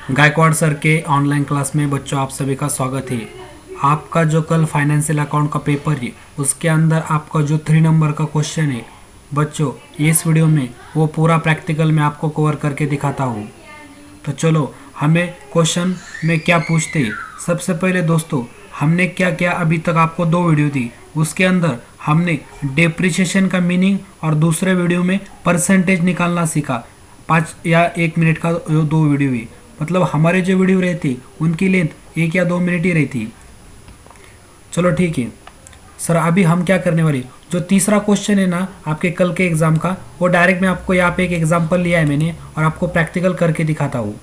Gaekwad sir के online class में बच्चों आप सभी का स्वागत है। आपका जो कल फाइनेंशियल अकाउंट का पेपर है उसके अंदर आपका जो 3 नंबर का क्वेश्चन है बच्चों, इस वीडियो में वो पूरा प्रैक्टिकल में आपको कवर करके दिखाता हूँ। तो चलो हमें क्वेश्चन में क्या पूछते हैं। सबसे पहले दोस्तों हमने क्या क्या अभी तक आपको 2 वीडियो दी, उसके अंदर हमने डेप्रिसिएशन का मीनिंग और दूसरे वीडियो में परसेंटेज निकालना सीखा। 5 या 1 मिनट का 2 वीडियो है, मतलब हमारे जो वीडियो रहती उनकी लेंथ 1 या 2 मिनट ही रहती। चलो ठीक है सर, अभी हम क्या करने वाले, जो तीसरा क्वेश्चन है ना आपके कल के एग्ज़ाम का, वो डायरेक्ट मैं आपको यहाँ पे एक एग्जांपल लिया है मैंने और आपको प्रैक्टिकल करके दिखाता हूँ।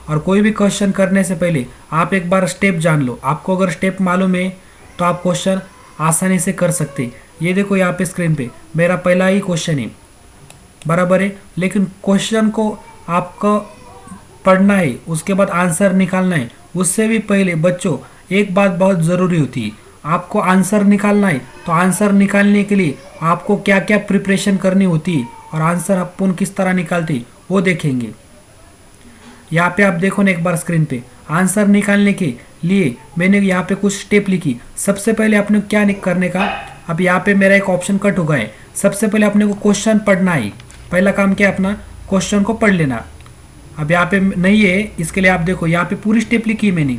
और कोई भी क्वेश्चन करने से पहले आप एक बार स्टेप जान लो। आपको अगर स्टेप मालूम है तो आप क्वेश्चन आसानी से कर सकते। ये देखो यहाँ पे स्क्रीन पे मेरा पहला ही क्वेश्चन है, बराबर है, लेकिन क्वेश्चन को आपको पढ़ना है, उसके बाद आंसर निकालना है। उससे भी पहले बच्चों एक बात बहुत ज़रूरी होती है, आपको आंसर निकालना है तो आंसर निकालने के लिए आपको क्या क्या प्रिपरेशन करनी होती है और आंसर अपन किस तरह निकालते हैं वो देखेंगे। यहाँ पे आप देखो ना एक बार स्क्रीन पे, आंसर निकालने के लिए मैंने यहाँ पे कुछ स्टेप लिखी। सबसे पहले आपने क्या करने का, अब यहाँ पे मेरा एक ऑप्शन कट हो गया है। सबसे पहले अपने को क्वेश्चन पढ़ना है। पहला काम क्या है, अपना क्वेश्चन को पढ़ लेना। अब यहाँ पे नहीं है, इसके लिए आप देखो यहाँ पे पूरी स्टेप लिखी है मैंने,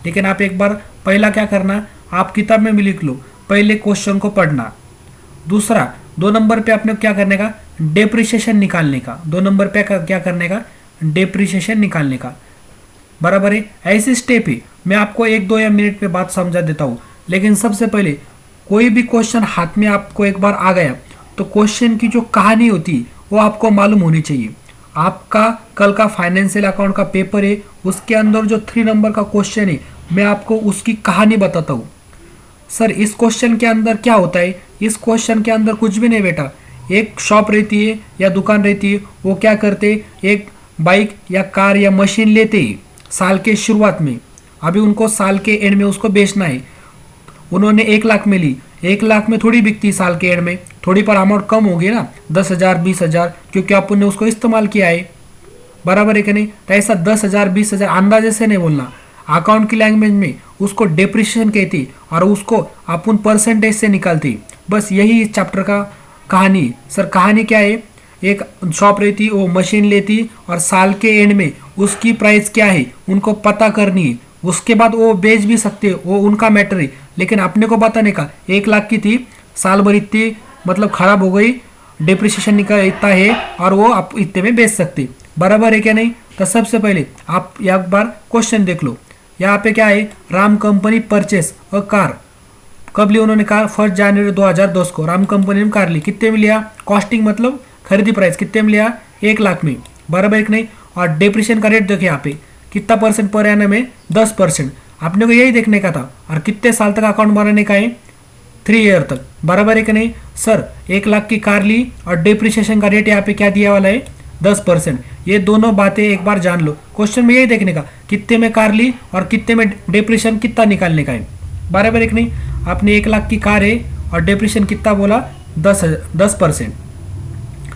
लेकिन आप एक बार पहला क्या करना, आप किताब में भी लिख लो, पहले क्वेश्चन को पढ़ना। दूसरा 2 नंबर पे आपने क्या करने का, डेप्रिसिएशन निकालने का। 2 नंबर पे क्या करने का, डेप्रिसिएशन निकालने का, बराबर है। ऐसी स्टेप है, मैं आपको 1-2 या मिनट में बात समझा देता हूँ। लेकिन सबसे पहले कोई भी क्वेश्चन हाथ में आपको एक बार आ गया तो क्वेश्चन की जो कहानी होती है वो आपको मालूम होनी चाहिए। आपका कल का फाइनेंशियल अकाउंट का पेपर है, उसके अंदर जो 3 नंबर का क्वेश्चन है मैं आपको उसकी कहानी बताता हूँ। सर इस क्वेश्चन के अंदर क्या होता है, इस क्वेश्चन के अंदर कुछ भी नहीं बेटा। एक शॉप रहती है या दुकान रहती है, वो क्या करते, एक बाइक या कार या मशीन लेते ही साल के शुरुआत में, अभी उनको साल के एंड में उसको बेचना है। उन्होंने 1 लाख में ली, 1 लाख में थोड़ी बिकती साल के एंड में, थोड़ी पर अमाउंट कम होगी ना, 10,000 20,000, क्योंकि अपन ने उसको इस्तेमाल किया है, बराबर है कि नहीं। तो ऐसा 10,000 20,000 अंदाजे से नहीं बोलना, अकाउंट की लैंग्वेज में उसको डेप्रिसिएशन कहती और उसको अपन परसेंटेज से निकालती। बस यही इस चैप्टर का कहानी। सर कहानी क्या है, एक शॉप रहती, वो मशीन लेती और साल के एंड में उसकी प्राइस क्या है उनको पता करनी है। उसके बाद वो बेच भी सकते हैं, वो उनका मैटर है, लेकिन अपने को बताने का 1 लाख की थी, साल भर इतनी मतलब खराब हो गई, डेप्रिसिएशन निकल इतना है और वो आप इतने में बेच सकते, बराबर है क्या नहीं। तो सबसे पहले आप एक बार क्वेश्चन देख लो। यहाँ पे क्या है, Ram company purchase a car. कब ली उन्होंने कार, 1 जनवरी 2010 को राम कंपनी ने कार ली। कितने में लिया, कॉस्टिंग मतलब खरीदी प्राइस कितने में लिया, 1 लाख में, बराबर है कि नहीं। और डेप्रिसिएशन का रेट देखिए यहाँ पे कितना परसेंट पर एनम में, 10%। आपने को यही देखने का था। और कितने साल तक अकाउंट बनाने का है, 3 ईयर तक, बराबर है कि नहीं। सर 1 लाख की कार ली और डेप्रिसिएशन का रेट यहाँ पे क्या दिया वाला है, 10%। ये दोनों बातें एक बार जान लो। क्वेश्चन में यही देखने का कितने में कार ली और कितने में डेप्रिसिएशन कितना निकालने का है, बराबर है कि नहीं। आपने 1 लाख की कार है और डेप्रिसिएशन कितना बोला, 10%।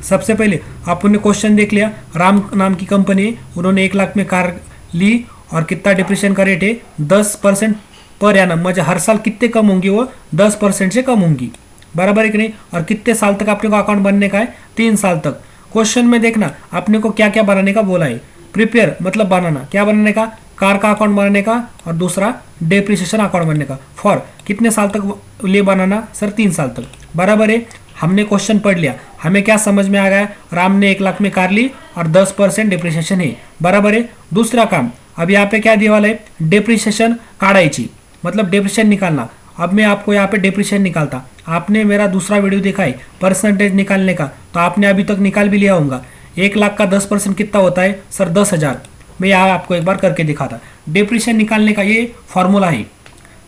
सबसे पहले आपने क्वेश्चन देख लिया, राम नाम की कंपनी, उन्होंने 1 लाख में कार ली और कितना डिप्रेशन का रेट है, 10% पर एनम, मतलब हर साल कितने कम होंगी, वो 10% से कम होंगी, बराबर है कि नहीं। और कितने साल तक आपने को अकाउंट बनने का है, 3 साल तक। क्वेश्चन में देखना आपने को क्या क्या बनाने का बोला है। प्रिपेयर मतलब बनाना, क्या बनाने का, कार का अकाउंट बनाने का, और दूसरा डेप्रिसिएशन अकाउंट बनने का। फॉर कितने साल तक लिए बनाना, सर 3 साल तक, बराबर है। हमने क्वेश्चन पढ़ लिया, हमें क्या समझ में आ गया, राम ने 1 लाख में कार ली और 10% डिप्रिसिएशन है, बराबर है। दूसरा काम अब यहाँ पे क्या दिया वाला है, डेप्रिसिएशन काढ़ाई, मतलब डिप्रिसिएशन निकालना। अब मैं आपको यहाँ पे डिप्रिसिएशन निकालता, आपने मेरा दूसरा वीडियो देखा है परसेंटेज निकालने का, तो आपने अभी तक निकाल भी लिया होगा। 1 लाख का 10% कितना होता है, सर 10,000। मैं यहाँ आपको एक बार करके दिखाता। डिप्रिसिएशन निकालने का ये फॉर्मूला है।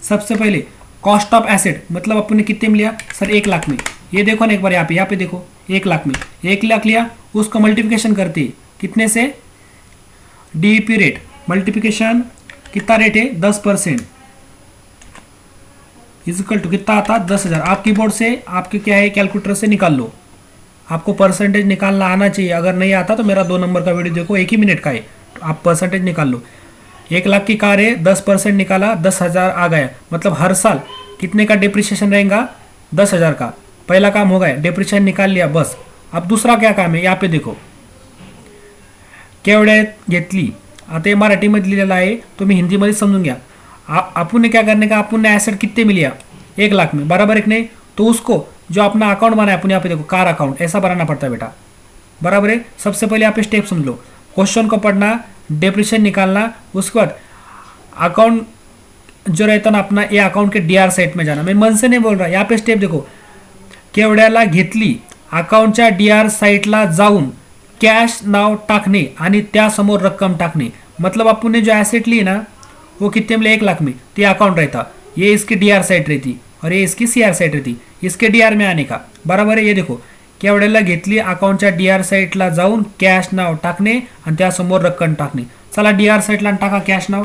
सबसे पहले कॉस्ट ऑफ एसेट, मतलब अपने कितने में लिया, सर 1 लाख में। ये देखो ना एक बार यहाँ पे देखो, 1 लाख में 1 लाख लिया, उसका मल्टीप्लिकेशन करते हैं कितने से, डीईपी रेट, मल्टीप्लिकेशन कितना रेट है, 10%, इक्वल टू कितना आता, 10,000। आप कीबोर्ड से आपके क्या है, कैलकुलेटर से निकाल लो। आपको परसेंटेज निकालना आना चाहिए, अगर नहीं आता तो मेरा 2 नंबर का वीडियो देखो, 1 ही मिनट का है, आप परसेंटेज निकाल लो। 1 लाख की कार है, 10% निकाला, 10,000 आ गया, मतलब हर साल कितने का डिप्रिसिएशन रहेगा? 10,000 का। पहला काम हो गया, डिप्रिसिएशन निकाल लिया, बस। अब दूसरा क्या काम है, यहाँ पे देखो, केवढ्यात घेतली, आता हे मराठीमध्ये लिहिलेलं आहे, तुम्ही हिंदीमध्ये समजून घ्या। अपन ने क्या करने का, अपन ने एसेट कितने में लिया? 1 लाख में, बराबर है कि नहीं? तो उसको जो अपना अकाउंट बनाया अपन, यहाँ पे देखो कार अकाउंट ऐसा बनाना पड़ता है बेटा, बराबर है। सबसे पहले आप स्टेप समझ लो, क्वेश्चन को पढ़ना, डिप्रिसिएशन निकालना, उसके बाद अकाउंट जो रहता ना अपना, ये अकाउंट के डीआर साइट में जाना। मैं मन से नहीं बोल रहा, यहाँ पे स्टेप देखो, केवढ्याला घेतली, अकाउंटच्या डीआर साईटला जाऊन कॅश नाव टाकणे आणि त्यासमोर रक्कम टाकणे। मतलब अपन ने जो एसेट ली ना वो कितने में, 1 लाख में, तो ये अकाउंट रहता, ये इसकी डीआर साइट रहती और ये इसकी सीआर साइट रहती, इसके डीआर में आने का, बराबर है। ये देखो, केवढ्याला घेतली, अकाउंटच्या डीआर साईटला जाऊन कॅश नाव टाकणे आणि त्यासमोर रक्कम टाकणे। चला डीआर साईटला टाका कॅश नाव,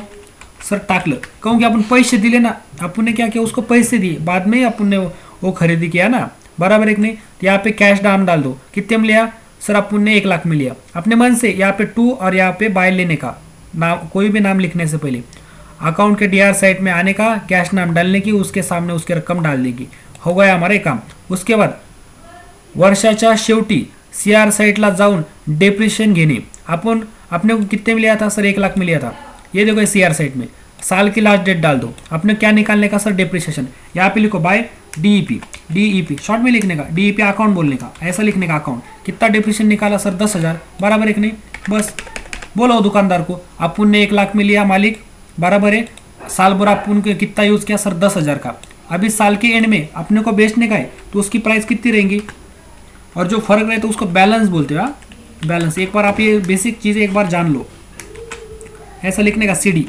सर टाकलं, कहूँ कि अपन पैसे दिले ना, अपन ने क्या किया, उसको पैसे दिए, बाद में अपन ने वो खरीदी किया ना, बराबर एक नहीं। तो यहाँ पे कैश नाम डाल दो, कितने में लिया सर, अपन ने 1 लाख में लिया अपने मन से। यहाँ पे टू और यहाँ पे बाय लेने का नाम, कोई भी नाम लिखने से पहले अकाउंट के डीआर साइट में आने का, कैश नाम डालने की, उसके सामने उसकी रक्कम डाल देगी, हो गया हमारे काम। उसके बाद वर्षाच्या शेवटी सीआर साइटला जाऊन डिप्रिसिएशन घेणे। अपन अपने को कितने में लिया था सर, 1 लाख में लिया था, ये देखो सीआर साइट में साल की लास्ट डेट डाल दो। अपने क्या निकालने का सर, डिप्रिसिएशन। यहाँ पे लिखो बाय डीईपी, डीईपी शॉर्ट में लिखने का, डीईपी अकाउंट बोलने का, ऐसा लिखने का अकाउंट। कितना डिप्रिसिएशन निकाला सर, 10,000, बराबर है कि नहीं? बस बोलो दुकानदार को, अपन ने 1 लाख में लिया मालिक, बराबर है। साल भर अपन को कितना यूज किया सर, 10,000 का। अभी साल के एंड में अपने को बेचने का है, तो उसकी प्राइस कितनी रहेंगी, और जो फर्क रहे तो उसको बैलेंस बोलते हो। बैलेंस, एक बार आप ये बेसिक चीज़ें एक बार जान लो, ऐसा लिखने का, सीडी